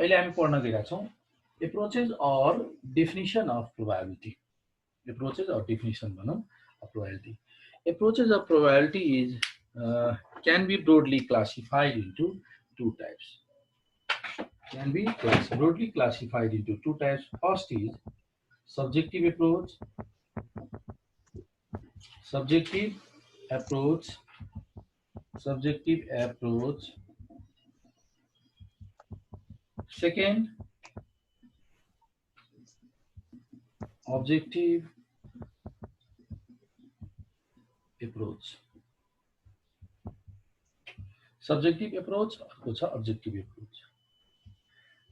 अहिले हामी पढ्न गइरहेका छौं approaches or definition of probability. Approaches or definition भनौं of probability. Approaches of probability is can be broadly classified into two types. Can be broadly classified into two types. First is subjective approach. Subjective approach. Second, objective approach. Subjective approach अर्को छ objective approach.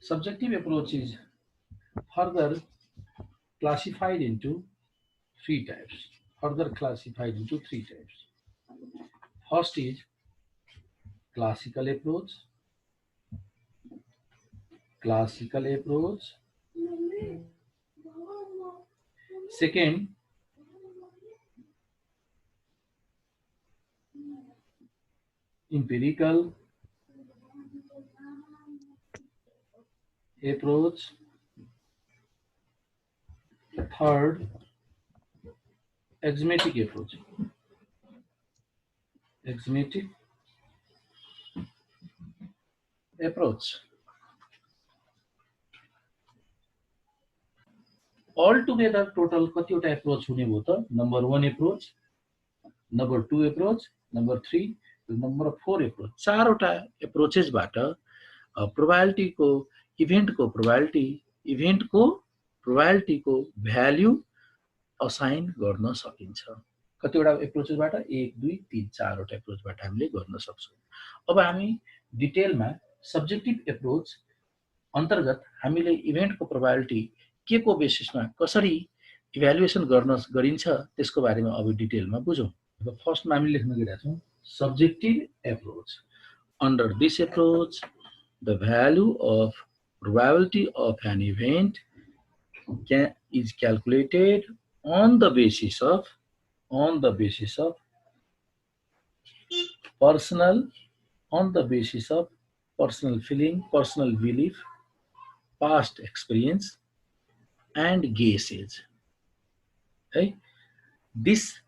Subjective approach is further classified into three types. First is classical approach. Second, empirical approach. Third, axiomatic approach. All together total कतिवटा approach हुने भयो त? Number 1 approach, number 2 approach, number 3, number 4 approach. चारवटा approaches बाट probability को event को probability को value assign गर्न सकिन्छ. कतिवटा approaches बाट 1 2 3 4 वटा approach बाट हामीले गर्न सक्छौं. अब हामी डिटेलमा subjective approach अन्तर्गत हामीले इभेन्ट को probability के को बेसिसमा कसरी इभ्यालुएसन गरिन्छ त्यसको बारेमा अब डिटेलमा बुझौं. अब फर्स्टमा हामी लेख्न गइरहेका छौं subjective approach. Under this approach, the value of probability of an event is calculated on the basis of personal feeling, personal belief, past experience and guesses. Okay? This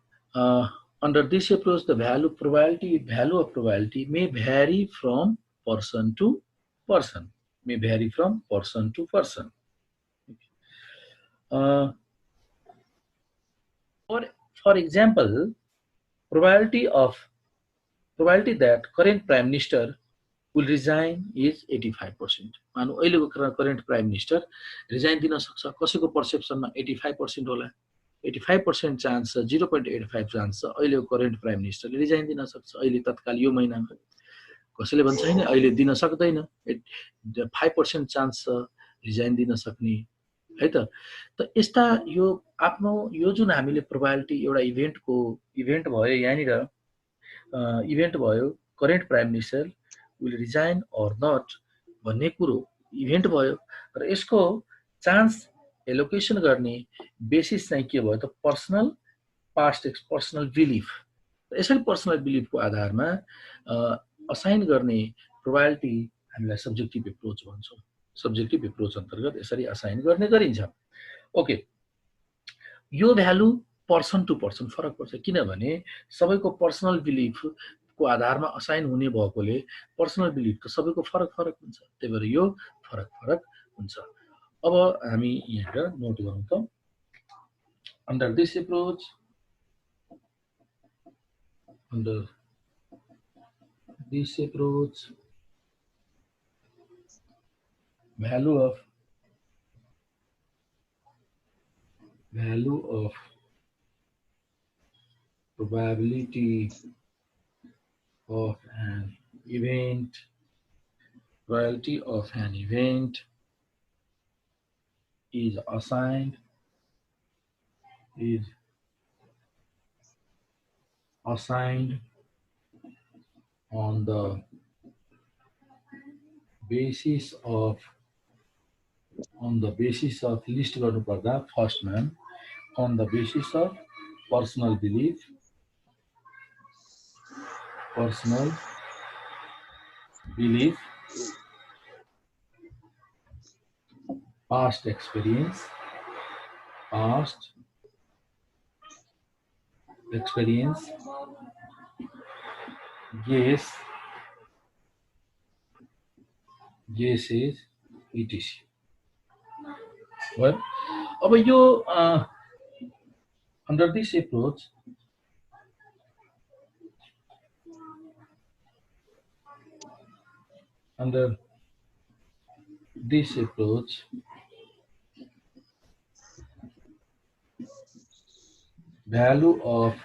under this approach, the value of probability may vary from person to person. For example, probability that current prime minister will resign is 85%. मानु अहिलेको current prime minister resign दिन सक्छ. कसैको perceptionमा 85% होला. 85% chance 0.85 chance अहिलेको current prime minister ले resign दिन सक्छ. अहिले तत्काल यो महिनामा कसैले भन्छ हैन अहिले दिन सक्दैन. 5% chance resign दिन सक्ने है त. त यस्ता यो आफ्नो यो जुन हामीले probability एउटा इभेन्ट भयो यहाँनिर इभेन्ट भयो current prime minister will resign or not भन्ने कुरो इभेन्ट भयो र यसको चान्स एलोकेसन गर्ने बेसिस चाहिँ के भयो त पर्सनल बिलिफ. यसरी पर्सनल बिलिफको आधारमा असाइन गर्ने प्रोबेबिलिटी हामीलाई सब्जेक्टिभ एप्रोच भन्छौं. सब्जेक्टिभ एप्रोच अन्तर्गत यसरी असाइन गर्ने गरिन्छ. ओके, यो भ्यालु पर्सन टु पर्सन फरक पर्छ किनभने सबैको पर्सनल बिलिफ को आधारमा असाइन हुने भएकोले पर्सनल बिलिफ त सबैको फरक हुन्छ. त्यही भएर यो फरक हुन्छ. अब हामी यहाँ नोट गरौँ त. Under this approach, value of probability of an event is assigned on the basis of list गर्नु पर्दा फर्स्ट मा on the basis of personal belief, past experience, guess, guesses, etc. Well, अब यो under this approach, value of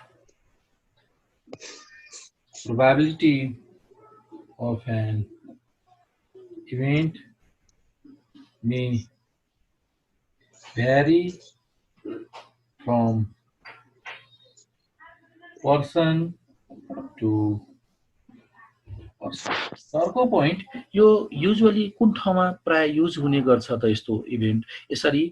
probability of an event may vary from person to person. अर्को point यो usually कुन ठाउँमा प्राय युज हुने गर्छ त यस्तो इभेन्ट यसरी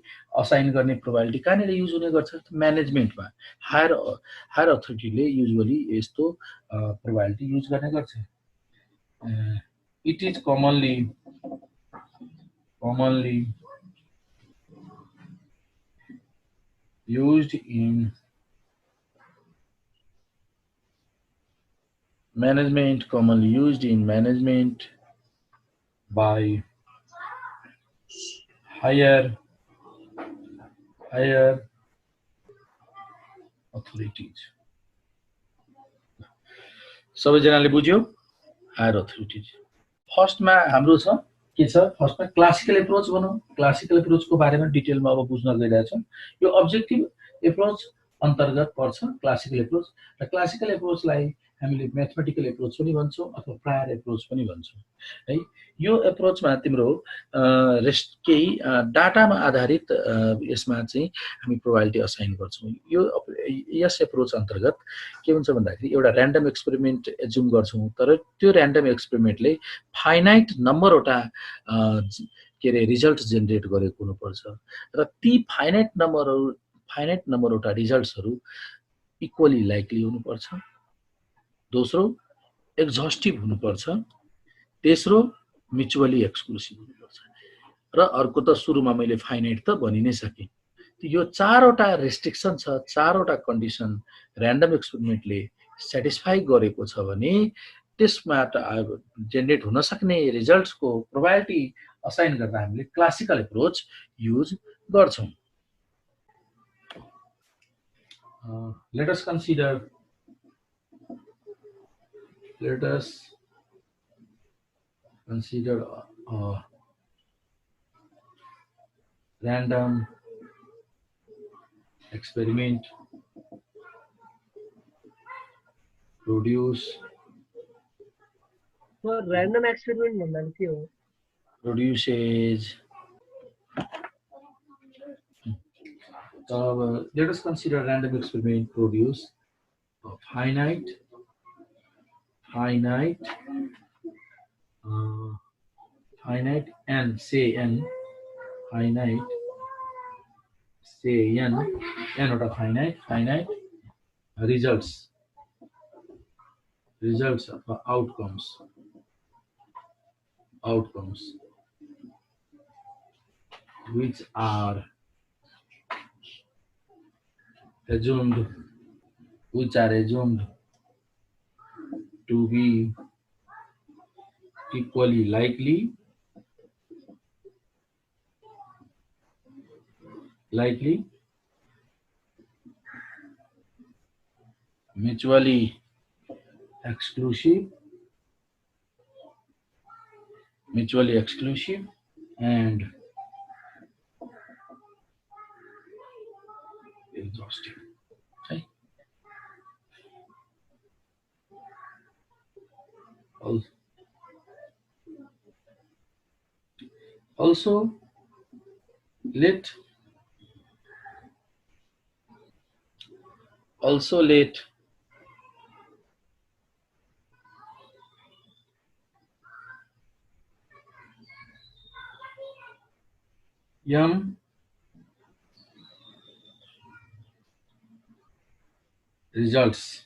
असाइन गर्ने प्रोबाबिलिटी कहाँनिर युज हुने गर्छ म्यानेजमेन्टमा हायर अथोरिटीले युजुअली यस्तो प्रोबाबिलिटी युज गर्ने गर्छ it is commonly used in management, by higher authorities. सबैजनाले बुझ्यो हायर अथोरिटीज फर्स्टमा हाम्रो छ के छ फर्स्टमा क्लासिकल एप्रोच भनौँ क्लासिकल एप्रोचको बारेमा डिटेलमा अब बुझ्न गइरहेको छौँ यो अब्जेक्टिभ एप्रोच अन्तर्गत पर्छ क्लासिकल एप्रोच र क्लासिकल एप्रोचलाई हामीले म्याथमेटिकल एप्रोच पनि भन्छौँ अथवा प्रायर एप्रोच पनि भन्छौँ है यो एप्रोचमा तिम्रो केही डाटामा आधारित यसमा चाहिँ हामी प्रोबाबिलिटी असाइन गर्छौँ यो यस एप्रोच अन्तर्गत के हुन्छ भन्दाखेरि एउटा र्यान्डम एक्सपेरिमेन्ट एज्युम गर्छौँ तर त्यो र्यान्डम एक्सपेरिमेन्टले फाइनाइट नम्बरवटा के अरे रिजल्ट जेनेरेट गरेको हुनुपर्छ र ती फाइनाइट नम्बरवटा रिजल्ट्सहरू इक्वली लाइकली हुनुपर्छ दोस्रो एक्जस्टिभ हुनुपर्छ तेस्रो म्युचुअली एक्सक्लुसिभ हुनुपर्छ र अर्को त सुरुमा मैले फाइनाइट त भनि नै सकेँ यो चारवटा रेस्ट्रिक्सन छ चारवटा कन्डिसन र्यान्डम एक्सपेरिमेन्टले सेटिस्फाई गरेको छ भने त्यसबाट जेनेरेट हुन सक्ने रिजल्ट्सको प्रोबाबिलिटी असाइन गर्दा हामीले क्लासिकल एप्रोच युज गर्छौँ let us consider a random experiment produces let us consider random experiment produce a finite n say n or finite results of outcomes which are assumed to be equally likely, mutually exclusive, and exhaustive. Okay. Also, let m results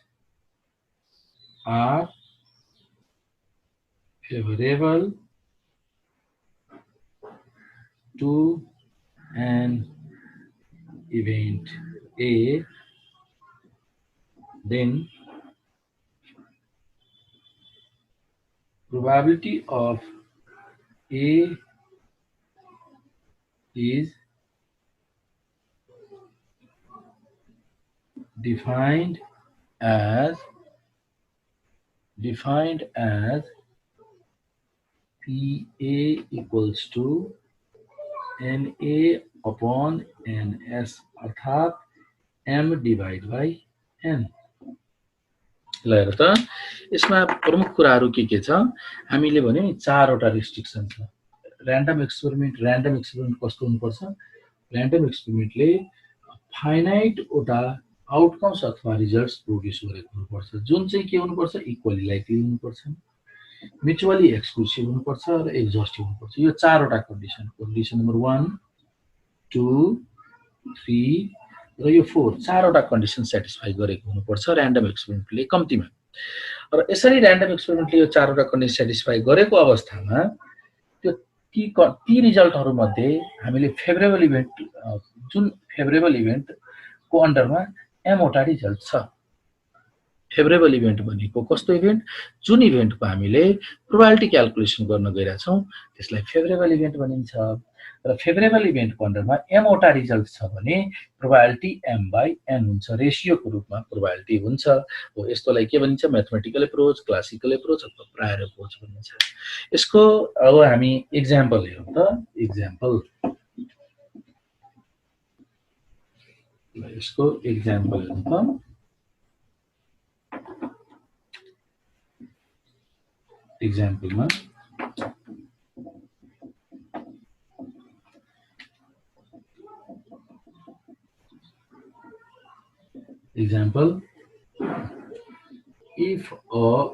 are favorable to an event A, then probability of A is defined as PA equals to NA upon NS अर्थात M divided by N। ल हेर त यसमा प्रमुख कुराहरू के छ हामीले भन्यो नि चारवटा रेस्ट्रिक्सन छ। र्यान्डम एक्सपेरिमेन्ट कस्तो हुनुपर्छ? र्यान्डम एक्सपेरिमेन्टले फाइनाइट वटा आउटकम्स अथवा रिजल्ट्स प्रोड्युस गरेको हुनुपर्छ, जुन चाहिँ के हुनुपर्छ? इक्वली लाइकली हुनुपर्छ, म्युचुअली एक्सक्लुसिभ हुनुपर्छ र एक्जस्टिभ हुनुपर्छ। यो चारवटा कन्डिसन नम्बर 1 2 3 र यो 4 चारवटा कन्डिसन सेटिस्फाई गरेको हुनुपर्छ र्यान्डम एक्सपेरिमेन्टले कम्तीमा। र यसरी र्यान्डम एक्सपेरिमेन्टले यो चारवटा कन्डिसन सेटिस्फाई गरेको अवस्थामा त्यो ती रिजल्टहरु मध्ये हामीले फेभरेबल इभेन्ट जुन फेभरेबल इभेन्टको अन्डरमा m वटा रिजल्ट छ। फेभरेबल इभेन्ट भनेको कस्तो इभेन्ट? जुन इभेन्टको हामीले प्रोबेबिलिटी क्याल्कुलेसन गर्न गइरा छौं त्यसलाई फेभरेबल इभेन्ट भनिन्छ। र फेभरेबल इभेन्टको अन्डरमा m वटा रिजल्ट छ भने प्रोबेबिलिटी m/n हुन्छ, रेशियोको रूपमा प्रोबेबिलिटी हुन्छ। हो यस्तोलाई के भनिन्छ? म्याथमेटिकल एप्रोच, क्लासिकल एप्रोच अथवा प्रायर एप्रोच भनिन्छ। यसको अब हामी एक्जाम्पल हेरौं त। यसको एक्जाम्पल हेरौं त। एक्जाम्पलमा example, if a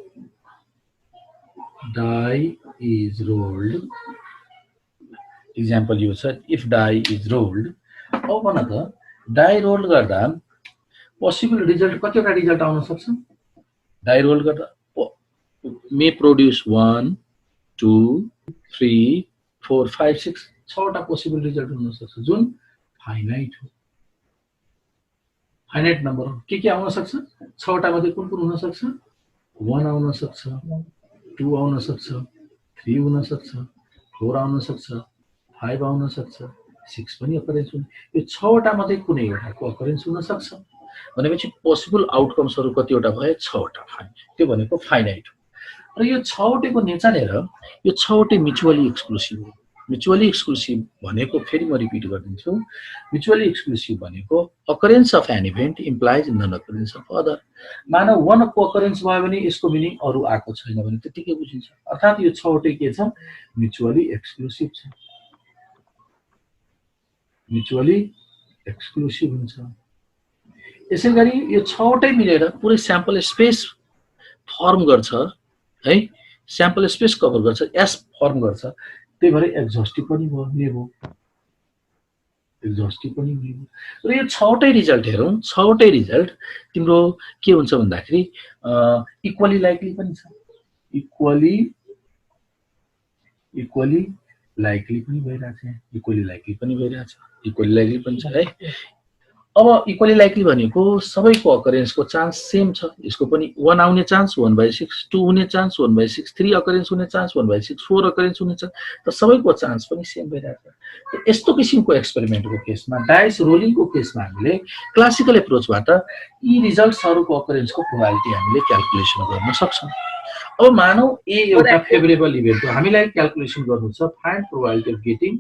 die is rolled, example यो छ if die is rolled। अब भन त die roll गर्दा पोसिबल रिजल्ट कतिवटा रिजल्ट आउन सक्छ? die roll गर्दा may produce 1 2 3 4 5 6 6वटा पोसिबल रिजल्ट हुन सक्छ, जुन फाइनाइट हो। फाइनाइट नम्बर हो। के आउन सक्छ? 6वटा मध्ये कुन हुन सक्छ? 1 आउन सक्छ, 2 आउन सक्छ, 3 हुन सक्छ, 4 आउन सक्छ, 5 आउन सक्छ, 6 पनि अकरेन्स हुन। यो 6वटा मध्ये कुनै एउटाको अकरेन्स हुन सक्छ भनेपछि पोसिबल आउटकम्सहरु कतिवटा भए? 6वटा। त्यो भनेको फाइनाइट हो। र यो 6वटेको नेचर हेर, यो 6वटै म्युचुअली एक्सक्लुसिभ हो। म्युचुअली एक्सक्लुसिभ भनेको फेरि म रिपिट गर्दिन्छु, म्युचुअली एक्सक्लुसिभ भनेको occurrence of an event implies non occurrence of other. मानव 1 को अकरेन्स भयो भने यसको मिनिङ अरु आको छैन भने त्यतिकै बुझिन्छ। अर्थात यो 6वटै के छ? म्युचुअली एक्सक्लुसिभ छ, म्युचुअली एक्सक्लुसिभ हुन्छ। यसैगरी यो 6वटै मिलेर पुरै स्याम्पल स्पेस फर्म गर्छ है, स्याम्पल स्पेस कभर गर्छ, एस फर्म गर्छ। त्यही भएर एक्जस्टिभ पनि भयो, एक्जस्टिभ पनि भयो। र यो 6वटै रिजल्ट हेरौं, 6वटै रिजल्ट तिम्रो के हुन्छ भन्दाखेरि इक्वली लाइकली पनि छ, इक्वली लाइकली पनि भइराछ, इक्वली लाइकली पनि भइराछ, इक्वली लाइकली पनि छ है। अब इक्वली लाइकली भनेको सबैको अकरेन्सको चान्स सेम छ। यसको पनि 1 आउने चान्स 1/6, 2 हुने चान्स 1/6, 3 अकरेन्स हुने चान्स 1/6, 4 अकरेन्स हुने चान्स, त सबैको चान्स पनि सेम भइरहेको छ। यस्तो किसिमको एक्सपेरिमेन्टको केसमा, डाइस रोलिङको केसमा हामीले क्लासिकल एप्रोचबाट यी रिजल्ट्सहरुको अकरेन्सको प्रोबेबिलिटी हामीले क्याल्कुलेसन गर्न सक्छौं। अब मानौ ए एउटा फेभरेबल इभेन्ट हो, हामीलाई क्याल्कुलेसन गर्नु छ find probability of getting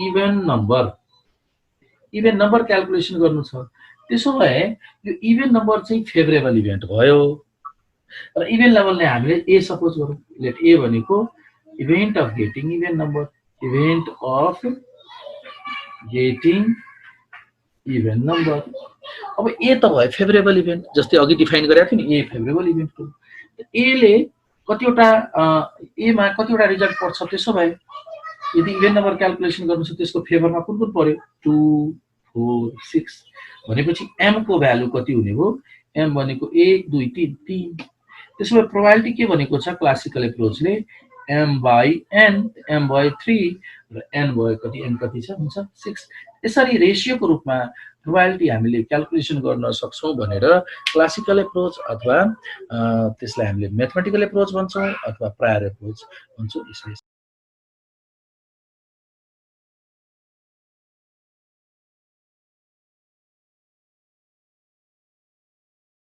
even number calculation गर्नु छ। त्यसो भए यो इभेन नम्बर चाहिँ फेभरेबल इभेन्ट भयो र इभेन नम्बरले हामीले ए सपोज गरौँ। लेट ए भनेको event of getting even number, event of getting even number. अब ए त भयो फेभरेबल इभेन्ट, जस्तै अघि डिफाइन गरेको थियो नि ए फेभरेबल इभेन्ट हो। ए ले कतिवटा ए मा कतिवटा रिजल्ट पर्छ? त्यसो भए यदि इभेन नम्बर क्याल्कुलेसन गर्नु छ त्यसको फेभरमा कुन पर्यो? 2 4 6 भनेपछि m को भ्यालु कति हुने हो? m भनेको 1 2 3 3। त्यसो भए प्रोबेबिलिटी के भनेको छ classical एप्रोचले? m by n, m by 3 र n भयो कति, n कति छ हुन्छ 6। यसरी रेशियोको रूपमा प्रोबेबिलिटी हामीले क्याल्कुलेसन गर्न सक्छौं भनेर क्लासिकल एप्रोच अथवा त्यसलाई हामीले म्याथमेटिकल एप्रोच भन्छौं अथवा प्रायर एप्रोच भन्छौं। यसले